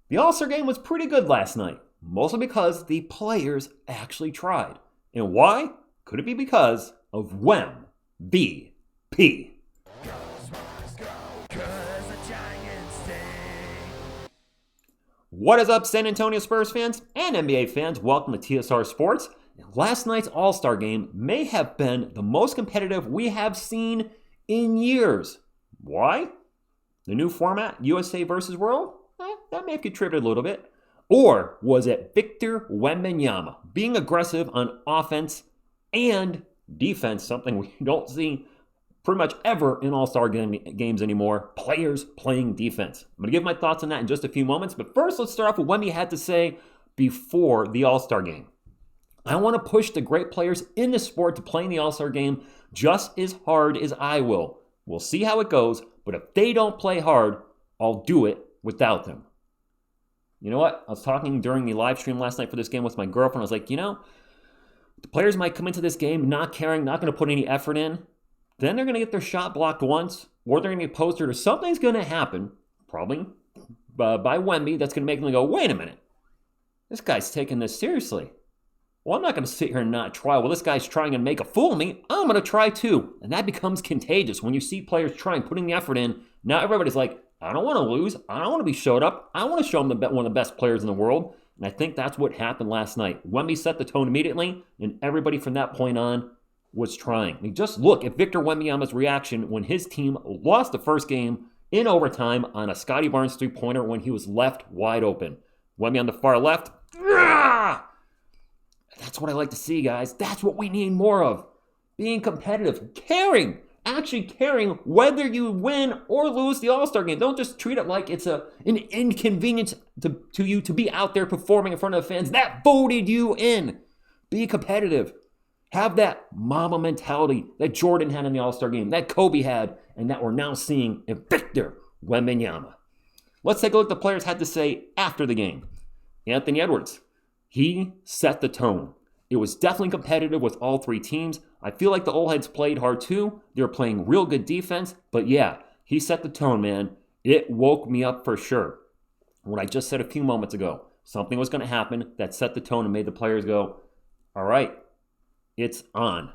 The All-Star game was pretty good last night, mostly because the players actually tried. And why? Could it be because of Wemby? What is up, San Antonio Spurs fans and NBA fans? Welcome to TSR Sports. Last night's All-Star game may have been the most competitive we have seen in years. Why? The new format, USA versus World? That may have contributed a little bit. Or was it Victor Wembanyama being aggressive on offense and defense, something we don't see pretty much ever in All-Star games anymore, players playing defense. I'm going to give my thoughts on that in just a few moments, but first let's start off with what Wemby had to say before the All-Star game. I want to push the great players in the sport to play in the All-Star game just as hard as I will. We'll see how it goes, but if they don't play hard, I'll do it without them. You know what? I was talking during the live stream last night for this game with my girlfriend. I was like, the players might come into this game not caring, not going to put any effort in. Then they're going to get their shot blocked once, or they're going to get posted, or something's going to happen, probably by Wemby, that's going to make them go, wait a minute. This guy's taking this seriously. Well, I'm not going to sit here and not try. Well, this guy's trying to make a fool of me. I'm going to try too. And that becomes contagious. When you see players trying, putting the effort in, now everybody's like, I don't want to lose. I don't want to be showed up. I want to show them one of the best players in the world. And I think that's what happened last night. Wemby set the tone immediately, and everybody from that point on was trying. I mean, just look at Victor Wembanyama's reaction when his team lost the first game in overtime on a Scotty Barnes three-pointer when he was left wide open. Wemby on the far left. That's what I like to see, guys. That's what we need more of. Being competitive, caring. Actually caring whether you win or lose the All-Star game. Don't just treat it like it's an inconvenience to you to be out there performing in front of the fans that voted you in. Be competitive. Have that mama mentality that Jordan had in the All-Star game, that Kobe had, and that we're now seeing in Victor Wembanyama. Let's take a look at what the players had to say after the game. Anthony Edwards, he set the tone. It was definitely competitive with all three teams. I feel like the old heads played hard too. They were playing real good defense. But yeah, he set the tone, man. It woke me up for sure. What I just said a few moments ago, something was going to happen that set the tone and made the players go, all right, it's on.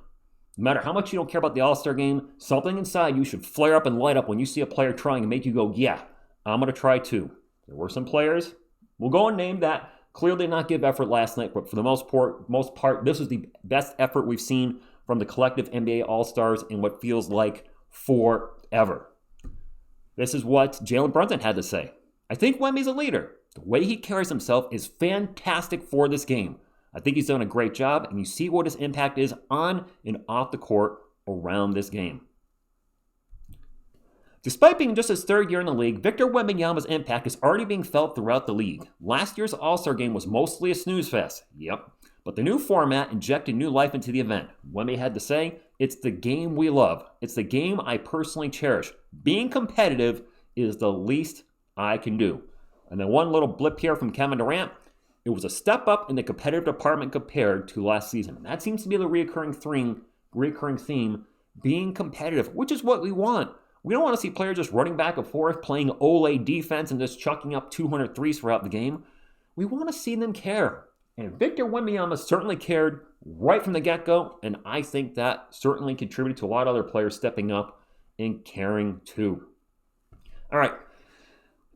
No matter how much you don't care about the All-Star game, something inside you should flare up and light up when you see a player trying and make you go, yeah, I'm going to try too. There were some players, we'll go and name that, clearly did not give effort last night, but for the most part, this was the best effort we've seen from the collective NBA All-Stars in what feels like forever. This is what Jalen Brunson had to say. I think Wemby's a leader. The way he carries himself is fantastic for this game. I think he's done a great job, and you see what his impact is on and off the court around this game. Despite being just his third year in the league, Victor Wembanyama's impact is already being felt throughout the league. Last year's All-Star game was mostly a snooze fest. Yep. But the new format injected new life into the event. Wemby had to say, it's the game we love. It's the game I personally cherish. Being competitive is the least I can do. And then one little blip here from Kevin Durant. It was a step up in the competitive department compared to last season. And that seems to be the recurring theme, being competitive, which is what we want. We don't want to see players just running back and forth, playing Ole defense and just chucking up 200 threes throughout the game. We want to see them care. And Victor Wembanyama certainly cared right from the get-go, and I think that certainly contributed to a lot of other players stepping up and caring too. All right.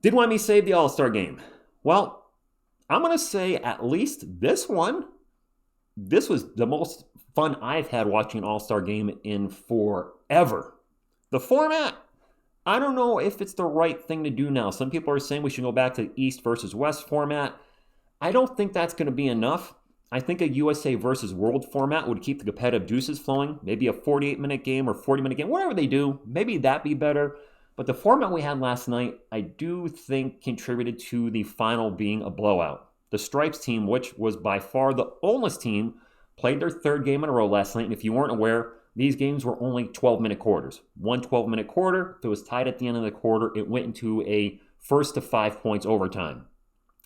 Did Wemby save the All-Star game? Well, I'm going to say at least this was the most fun I've had watching an All-Star game in forever. The format, I don't know if it's the right thing to do now. Some people are saying we should go back to the East versus West format. I don't think that's going to be enough. I think a USA versus World format would keep the competitive juices flowing. Maybe a 48-minute game or 40-minute game, whatever they do. Maybe that'd be better. But the format we had last night, I do think contributed to the final being a blowout. The Stripes team, which was by far the oldest team, played their third game in a row last night. And if you weren't aware, these games were only 12-minute quarters. One 12-minute quarter, if it was tied at the end of the quarter, it went into a first to 5 points overtime.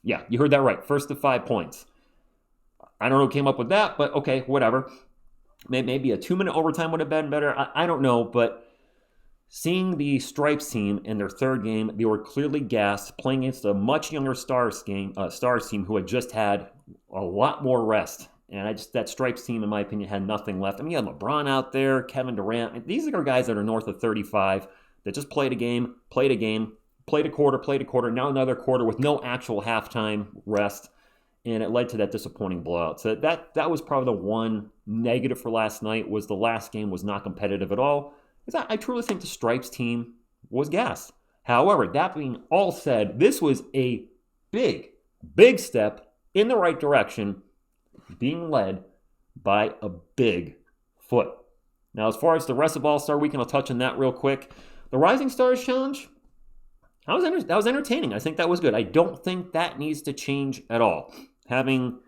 Yeah, you heard that right. First to 5 points. I don't know who came up with that, but okay, whatever. Maybe a 2-minute overtime would have been better. I don't know, but Seeing the Stripes team in their third game, they were clearly gassed, playing against a much younger Stars team who had just had a lot more rest. And that Stripes team, in my opinion, had nothing left. I mean, you had LeBron out there, Kevin Durant. These are guys that are north of 35 that just played a game, played a quarter, now another quarter with no actual halftime rest. And it led to that disappointing blowout. So that was probably the one negative for last night, was the last game was not competitive at all. I truly think the Stripes team was gassed. However, that being all said, this was a big step in the right direction, being led by a big foot. Now, as far as the rest of All-Star Weekend, I'll touch on that real quick. The Rising Stars Challenge, that was entertaining. I think that was good. I don't think that needs to change at all. I think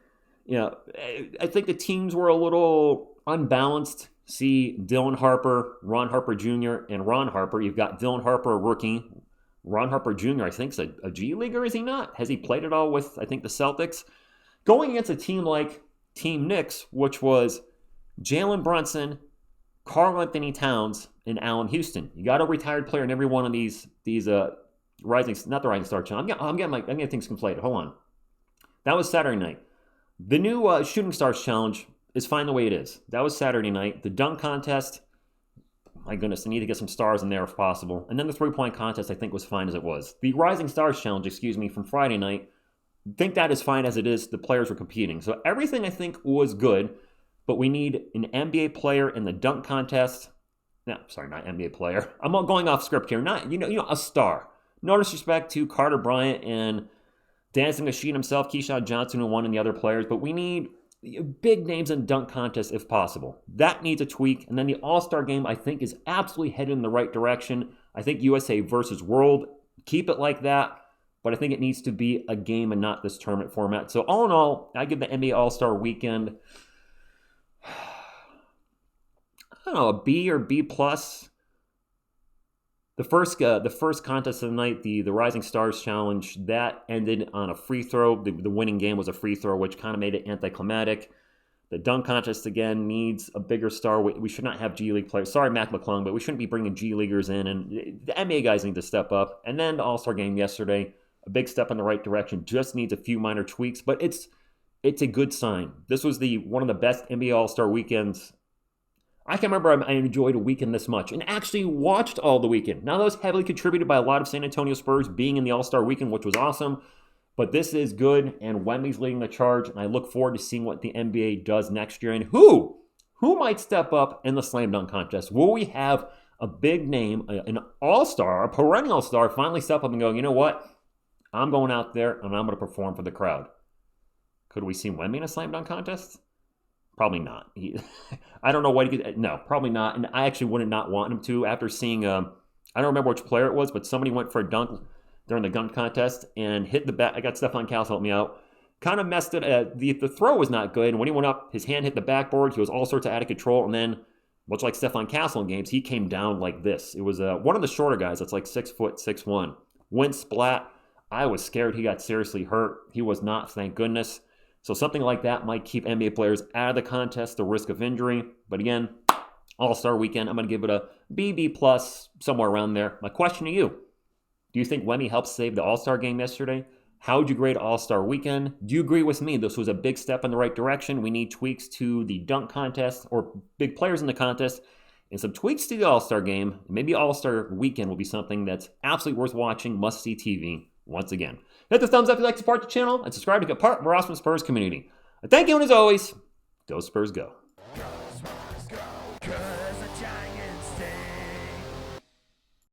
the teams were a little unbalanced. See Dylan Harper, Ron Harper Jr., and Ron Harper. You've got Dylan Harper, a rookie. Ron Harper Jr., I think, is a G Leaguer, is he not? Has he played at all with, I think, the Celtics? Going against a team like Team Knicks, which was Jalen Brunson, Karl Anthony Towns, and Allen Houston. You got a retired player in every one of these Rising Star Challenge. I'm getting things conflated. Hold on. That was Saturday night. The new Shooting Stars Challenge is fine the way it is. That was Saturday night. The dunk contest, my goodness, I need to get some stars in there if possible. And then the three-point contest, I think, was fine as it was. The Rising Stars Challenge, from Friday night, I think that is fine as it is. The players were competing. So everything, I think, was good, but we need an NBA player in the dunk contest. No, sorry, not NBA player. I'm going off script here. Not, a star. No disrespect to Carter Bryant and Dancing Machine himself, Keldon Johnson, who won, and the other players, but we need big names in dunk contests if possible. That needs a tweak. And then the All-Star game, I think, is absolutely headed in the right direction. I think USA versus World, keep it like that, but I think it needs to be a game and not this tournament format. So all in all, I give the NBA All-Star Weekend, I don't know, a B or B plus. The first contest of the night, the Rising Stars Challenge, that ended on a free throw. The winning game was a free throw, which kind of made it anticlimactic. The dunk contest, again, needs a bigger star. We should not have G League players. Sorry, Mac McClung, but we shouldn't be bringing G Leaguers in. And the NBA guys need to step up. And then the All-Star game yesterday, a big step in the right direction. Just needs a few minor tweaks, but it's a good sign. This was one of the best NBA All-Star weekends. I can't remember I enjoyed a weekend this much and actually watched all the weekend. Now, that was heavily contributed by a lot of San Antonio Spurs being in the All-Star weekend, which was awesome. But this is good, and Wemby's leading the charge, and I look forward to seeing what the NBA does next year. And who might step up in the slam dunk contest? Will we have a big name, an all-star, a perennial star, finally step up and go, you know what? I'm going out there, and I'm going to perform for the crowd. Could we see Wemby in a slam dunk contest? Probably not. I don't know what he could. No, probably not. And I actually would not want him to. After seeing, I don't remember which player it was, but somebody went for a dunk during the dunk contest and hit the back. I got Stephon Castle help me out. Kind of messed it. The throw was not good. And when he went up, his hand hit the backboard. He was all sorts of out of control. And then, much like Stephon Castle in games, he came down like this. It was one of the shorter guys that's like 6 foot, 6'1". Went splat. I was scared he got seriously hurt. He was not, thank goodness. So something like that might keep NBA players out of the contest, the risk of injury. But again, All-Star Weekend, I'm going to give it a B plus, somewhere around there. My question to you, do you think Wemby helped save the All-Star game yesterday? How would you grade All-Star Weekend? Do you agree with me? This was a big step in the right direction. We need tweaks to the dunk contest or big players in the contest and some tweaks to the All-Star game. Maybe All-Star Weekend will be something that's absolutely worth watching, must-see TV once again. Hit the thumbs up if you like to support the channel and subscribe to get part of our awesome Spurs community. And thank you, and as always, go Spurs go.